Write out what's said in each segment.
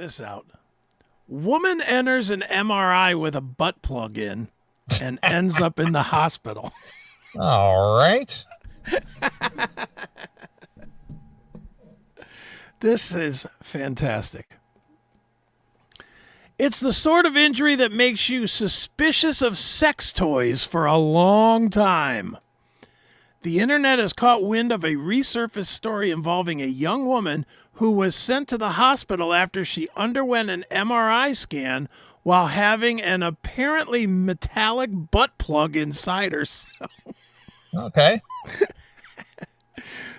this out. Woman enters an MRI with a butt plug in and ends up in the hospital. All right. This is fantastic. It's the sort of injury that makes you suspicious of sex toys for a long time. The internet has caught wind of a resurfaced story involving a young woman who was sent to the hospital after she underwent an MRI scan while having an apparently metallic butt plug inside herself. Okay.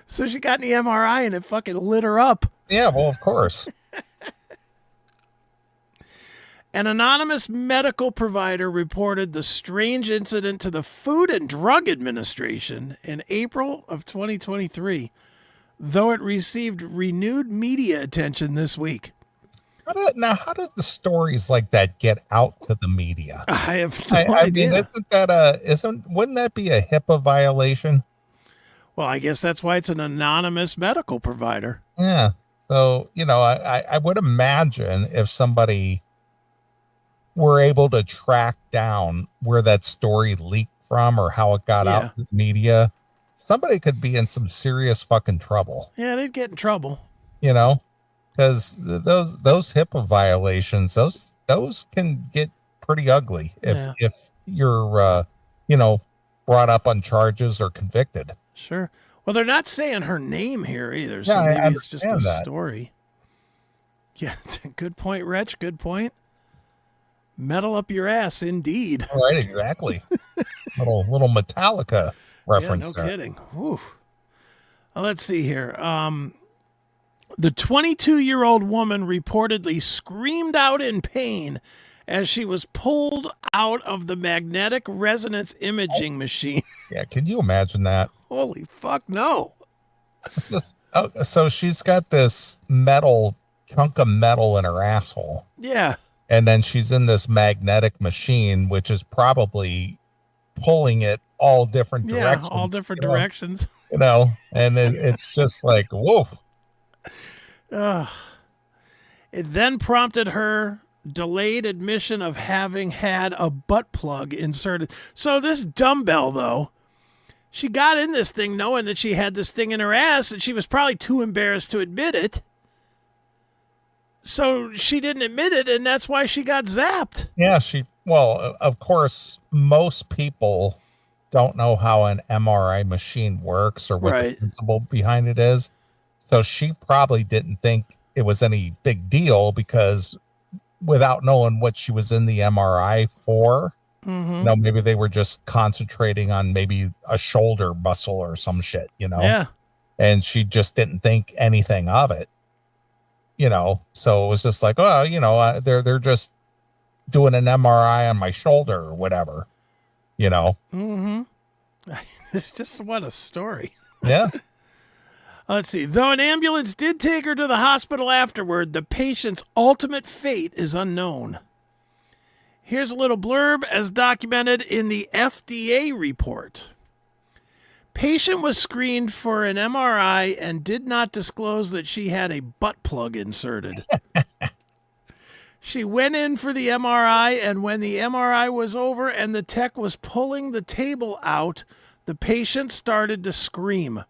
So she got in the MRI and it fucking lit her up. Yeah, well, of course. An anonymous medical provider reported the strange incident to the Food and Drug Administration in April of 2023, though it received renewed media attention this week. How did the stories like that get out to the media? I have no idea. Mean, wouldn't that be a HIPAA violation? Well, I guess that's why it's an anonymous medical provider. Yeah. So, I would imagine if somebody were able to track down where that story leaked from or how it got out to the media, somebody could be in some serious fucking trouble. Yeah, they'd get in trouble. Because those HIPAA violations, those can get pretty ugly if you're brought up on charges or convicted. Sure. Well, they're not saying her name here either, so Yeah, maybe it's just a story. Yeah, good point, Rich. Good point. Metal up your ass, indeed. Right, exactly. little Metallica reference. Yeah, no kidding. Whew. Well, let's see here. The 22-year-old woman reportedly screamed out in pain as she was pulled out of the magnetic resonance imaging machine. Yeah, can you imagine that? Holy fuck, no. It's just so she's got this chunk of metal in her asshole. Yeah. And then she's in this magnetic machine, which is probably pulling it all different directions. Yeah, all different directions. And it's just like, whoa. It then prompted her delayed admission of having had a butt plug inserted. So this dumbbell, though, she got in this thing knowing that she had this thing in her ass, and she was probably too embarrassed to admit it. So she didn't admit it, and that's why she got zapped. Yeah, of course, most people don't know how an MRI machine works or what the principle behind it is. So she probably didn't think it was any big deal because without knowing what she was in the MRI for, maybe they were just concentrating on maybe a shoulder muscle or some shit, Yeah. And she just didn't think anything of it. So it was just like, they're just doing an MRI on my shoulder or whatever, It's just what a story. Yeah. Let's see. Though an ambulance did take her to the hospital afterward, the patient's ultimate fate is unknown. Here's a little blurb as documented in the FDA report. Patient was screened for an MRI and did not disclose that she had a butt plug inserted. She went in for the MRI, and when the MRI was over and the tech was pulling the table out, the patient started to scream.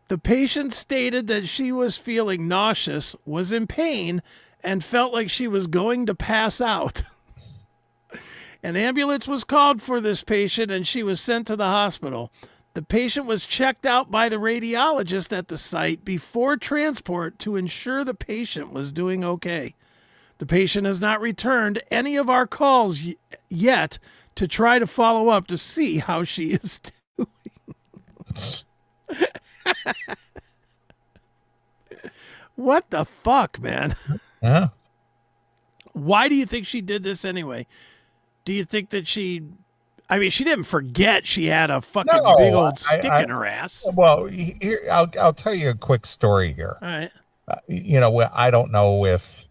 The patient stated that she was feeling nauseous, was in pain, and felt like she was going to pass out. An ambulance was called for this patient, and she was sent to the hospital. The patient was checked out by the radiologist at the site before transport to ensure the patient was doing okay. The patient has not returned any of our calls yet to try to follow up to see how she is doing. What the fuck, man? Yeah. Why do you think she did this anyway? Do you think that she didn't forget she had a fucking big old stick in her ass. Well, here, I'll tell you a quick story here. All right. I don't know if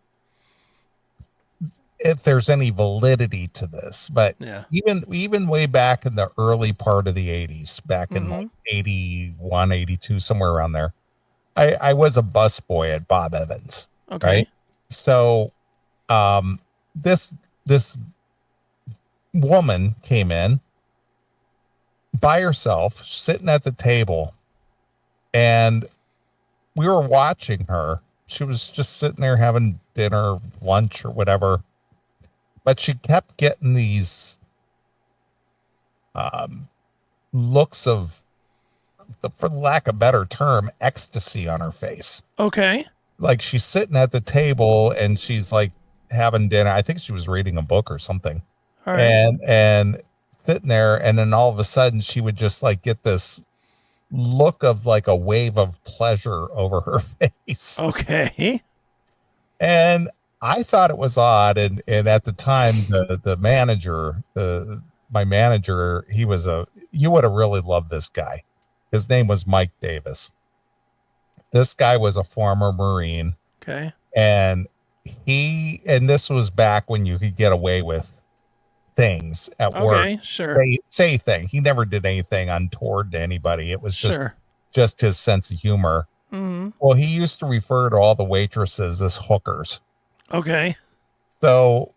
there's any validity to this, but even way back in the early part of the 80s, back in like 81, 82, somewhere around there, I was a busboy at Bob Evans. Okay. Right? So this woman came in by herself, sitting at the table, and we were watching her. She was just sitting there having dinner, lunch, or whatever, but she kept getting these looks of, for lack of a better term, ecstasy on her face. Okay. Like she's sitting at the table and she's like having dinner. I think she was reading a book or something. All right. And sitting there, and then all of a sudden she would just like get this look of like a wave of pleasure over her face. Okay. And I thought it was odd. And at the time, the manager, my manager, you would have really loved this guy. His name was Mike Davis. This guy was a former Marine. Okay. And this was back when you could get away with things at work. Okay, sure. Say thing. He never did anything untoward to anybody. It was Sure. just his sense of humor. Mm-hmm. Well, he used to refer to all the waitresses as hookers. Okay. So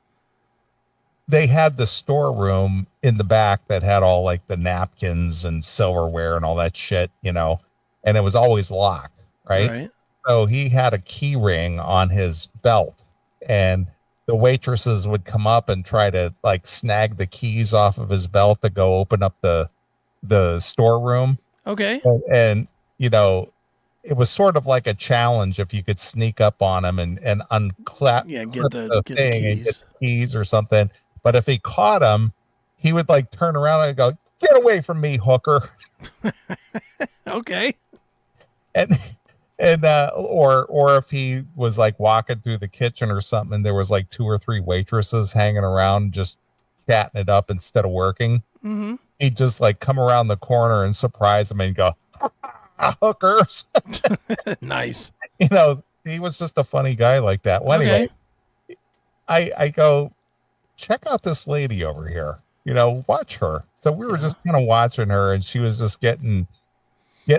they had the storeroom in the back that had all like the napkins and silverware and all that shit, and it was always locked, right? So he had a key ring on his belt, and the waitresses would come up and try to like snag the keys off of his belt to go open up the storeroom. Okay. And it was sort of like a challenge if you could sneak up on him and unclap get the keys. And get the keys or something. But if he caught him, he would like turn around and go, "Get away from me, hooker." Okay. And or if he was like walking through the kitchen or something, and there was like 2 or 3 waitresses hanging around just chatting it up instead of working, mm-hmm. he'd just like come around the corner and surprise them and go, "Hookers." Nice. He was just a funny guy like that. Well, anyway, I go, check out this lady over here, watch her. So we were just kind of watching her, and she was just getting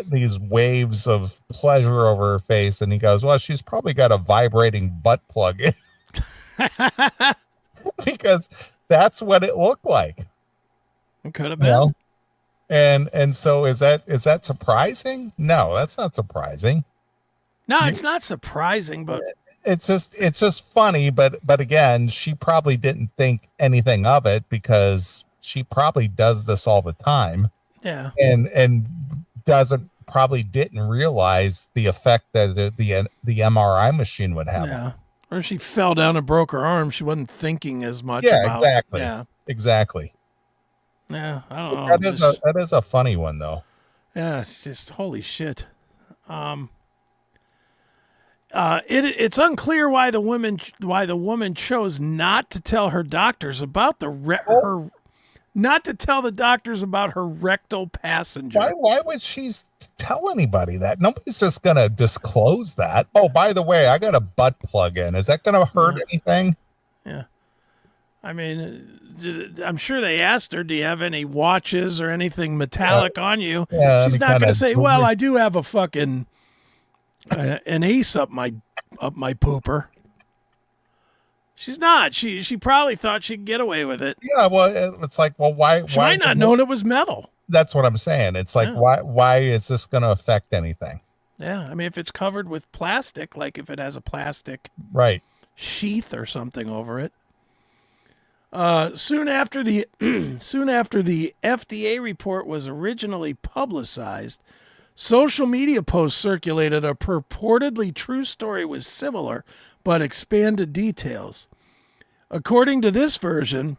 these waves of pleasure over her face. And he goes, "Well, she's probably got a vibrating butt plug in." Because that's what it looked like. It could have been. And so is that surprising? No, that's not surprising. No, it's not surprising, but it's just funny. But again, she probably didn't think anything of it because she probably does this all the time. Yeah. And probably didn't realize the effect that the MRI machine would have. Yeah. Or she fell down and broke her arm. She wasn't thinking as much about exactly. Yeah. Exactly. Yeah, I don't know. That is a funny one though. Yeah, it's just holy shit. It's unclear why the woman chose not to tell her doctors about not to tell the doctors about her rectal passenger. Why would she tell anybody that? Nobody's just gonna disclose that. Oh, by the way, I got a butt plug in. Is that gonna hurt anything? Yeah. I mean, I'm sure they asked her, "Do you have any watches or anything metallic on you?" Yeah, she's not going to say, "Well, I do have a fucking an ace up my pooper." She's not. She probably thought she'd get away with it. Yeah, well, it's like, well, why? She might not known it was metal. That's what I'm saying. It's like, why is this going to affect anything? Yeah, I mean, if it's covered with plastic, like if it has a plastic sheath or something over it. Soon after the FDA report was originally publicized, social media posts circulated a purportedly true story with similar but expanded details. According to this version,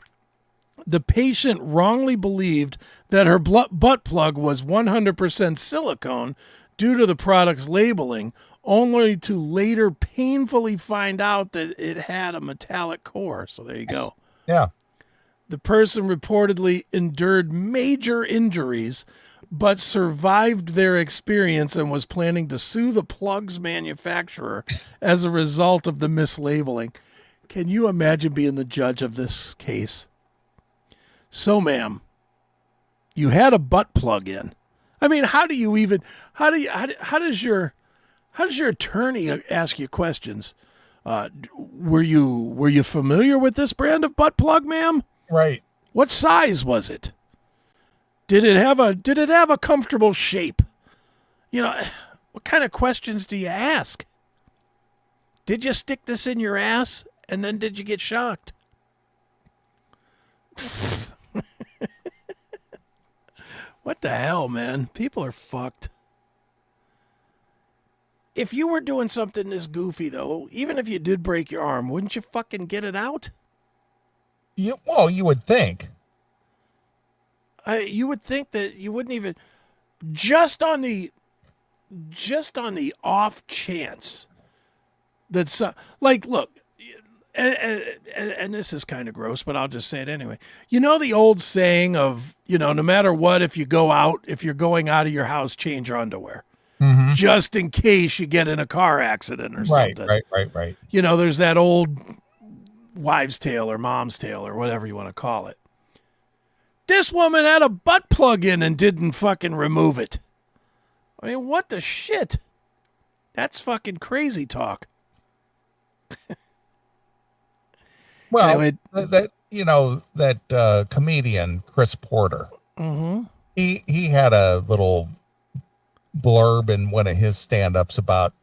the patient wrongly believed that her butt plug was 100% silicone due to the product's labeling, only to later painfully find out that it had a metallic core. So there you go. Yeah. The person reportedly endured major injuries, but survived their experience and was planning to sue the plug's manufacturer as a result of the mislabeling. Can you imagine being the judge of this case? So, ma'am, you had a butt plug in. I mean, how does your attorney ask you questions Were you familiar with this brand of butt plug, ma'am? Right. What size was it? Did it have a comfortable shape? What kind of questions do you ask? Did you stick this in your ass and then did you get shocked? What the hell, man? People are fucked. If you were doing something this goofy, though, even if you did break your arm, wouldn't you fucking get it out? You would think. You would think that you wouldn't even, just on the off chance that look, and this is kind of gross, but I'll just say it anyway. You know the old saying of, no matter what, if you're going out of your house, change your underwear. Mm-hmm. Just in case you get in a car accident or something. Right. There's that old wives' tale or mom's tale or whatever you want to call it. This woman had a butt plug in and didn't fucking remove it. I mean, what the shit? That's fucking crazy talk. Well, anyway, that comedian Chris Porter. Mm-hmm. He had a little blurb in one of his stand-ups about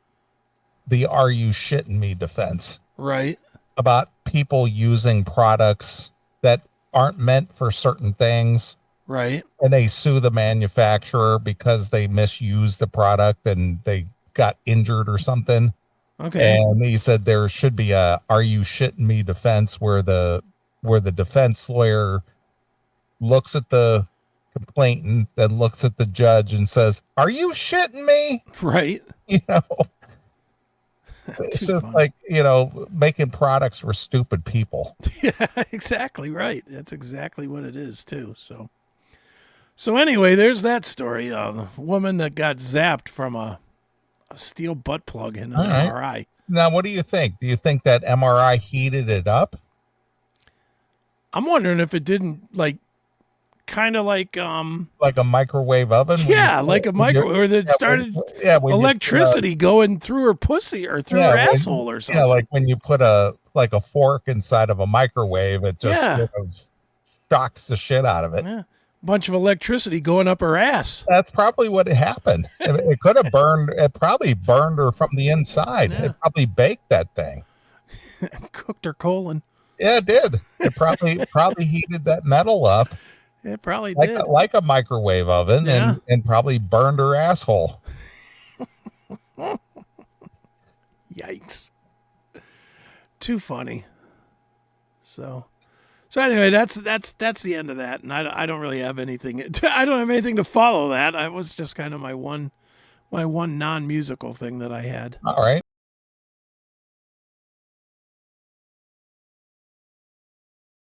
the "Are you shitting me" defense. Right. About people using products that aren't meant for certain things. Right. And they sue the manufacturer because they misused the product and they got injured or something. Okay. And he said there should be a "Are you shitting me" defense where the defense lawyer looks at the complainant, then looks at the judge and says, "Are you shitting me?" Right. So it's like, making products for stupid people. Yeah, exactly right. That's exactly what it is too. So anyway, there's that story. The woman that got zapped from a steel butt plug in an MRI. Now, what do you think? Do you think that MRI heated it up? I'm wondering if it didn't, kind of like a microwave oven. Yeah, like a microwave, or that started electricity going through her pussy or through her asshole or something. Yeah, like when you put a fork inside of a microwave, it just sort of shocks the shit out of it. Yeah. Bunch of electricity going up her ass. That's probably what happened. It could have burned. It probably burned her from the inside. Yeah. It probably baked that thing. Cooked her colon. Yeah, it did. It probably heated that metal up. It probably did. Like a microwave oven, and probably burned her asshole. Yikes. Too funny. So anyway, that's the end of that, and I don't really have anything. I don't have anything to follow that. I was just kind of my one non-musical thing that I had. All right.